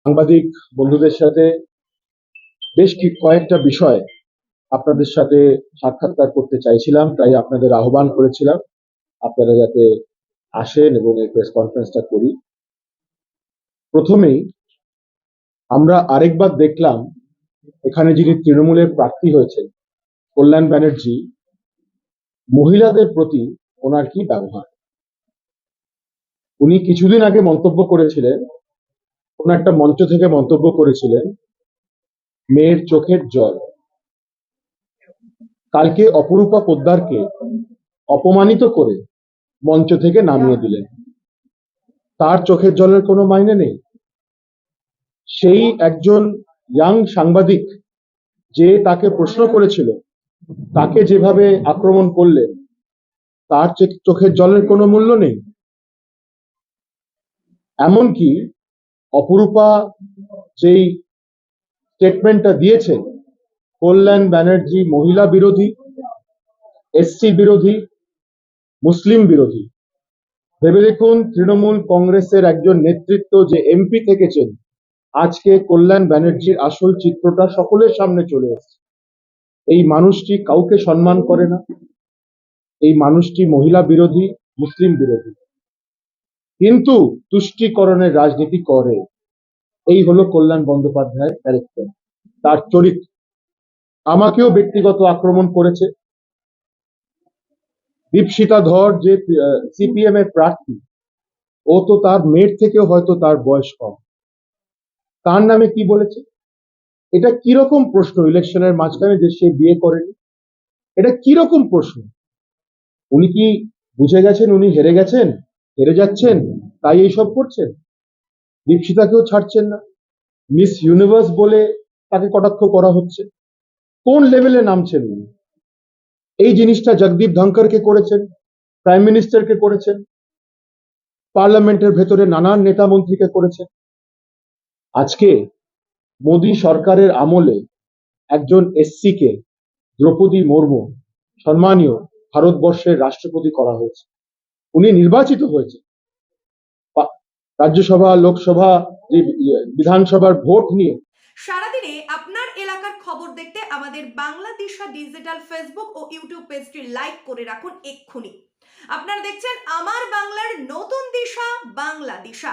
সাংবাদিক বন্ধুদের সাথে বেশ কয়েকটা বিষয় আপনাদের সাথে সাক্ষাৎকার করতে চাইছিলাম, তাই আপনাদের আহ্বান করেছিলাম আপনারা যাতে আসেন এবং এই প্রেস কনফারেন্সটা করি। প্রথমেই আমরা আরেকবার দেখলাম এখানে যিনি তৃণমূলের প্রার্থী হয়েছেন কল্যাণ ব্যানার্জি, মহিলাদের প্রতি ওনার কি ব্যবহার। উনি কিছুদিন আগে মন্তব্য করেছিলেন, কোন একটা মঞ্চ থেকে মন্তব্য করেছিলেন, মেয়ের চোখের জল। কালকে অপরূপা পোদ্দারকে অপমানিত করে মঞ্চ থেকে নামিয়ে দিলেন। তার চোখের জলের কোনো মাইনে নেই। সেই একজন ইয়াং সাংবাদিক যে তাকে প্রশ্ন করেছিল, তাকে যেভাবে আক্রমণ করলেন, তার চোখের জলের কোনো মূল্য নেই। এমনকি অপরূপা যেই স্টেটমেন্টটা দিয়েছেন, কল্যাণ ব্যানার্জি মহিলা বিরোধী, এসসি বিরোধী, মুসলিম বিরোধী। ভেবে দেখুন, তৃণমূল কংগ্রেসের একজন নেতৃত্ব যে এমপি থেকেছেন, আজকে কল্যাণ ব্যানার্জির আসল চিত্রটা সকলের সামনে চলে এসেছে। এই মানুষটি কাউকে সম্মান করে না, এই মানুষটি মহিলা বিরোধী, মুসলিম বিরোধী, কিন্তু তুষ্টিকরণের রাজনীতি করে। এই হলো কল্যাণ বন্দ্যোপাধ্যায়ের ক্যারেক্টার, তার চরিত্র। আমাকেও ব্যক্তিগত আক্রমণ করেছে। দীপশিতা ধর যে সিপিএম এর প্রার্থী, ও তো তার মেয়ের থেকেও হয়তো তার বয়স কম, তার নামে কি বলেছে? এটা কিরকম প্রশ্ন ইলেকশনের মাঝখানে যে সে বিয়ে করেনি? এটা কিরকম প্রশ্ন? উনি কি বুঝে গেছেন উনি হেরে গেছেন, হেরে যাচ্ছেন, তাই এইসব করছেন? দীপশিতাকেও ছাড়ছেন না, মিস ইউনিভার্স বলে তাকে কটাক্ষ করা হচ্ছে। কোন লেভেলে নামছেন উনি? এই জিনিসটা জগদীপ ধনকরকে করেছেন, প্রাইম মিনিস্টারকে করেছেন, পার্লামেন্টের ভেতরে নানান নেতা মন্ত্রীকে করেছেন। আজকে মোদী সরকারের আমলে একজন এসসি কে, দ্রৌপদী মুর্মু, সম্মানীয় ভারতবর্ষের রাষ্ট্রপতি করা হয়েছে। উনি নির্বাচিত হয়েছে রাজ্যসভা, লোকসভা, বিধানসভার ভোট নিয়ে। সারাদিনে আপনার এলাকার খবর দেখতে আমাদের বাংলাদিশা ডিজিটাল ফেসবুক ও ইউটিউব পেজটি লাইক করে রাখুন এক্ষুনি। আপনারা দেখছেন আমার বাংলার নতুন দিশা, বাংলা দিশা।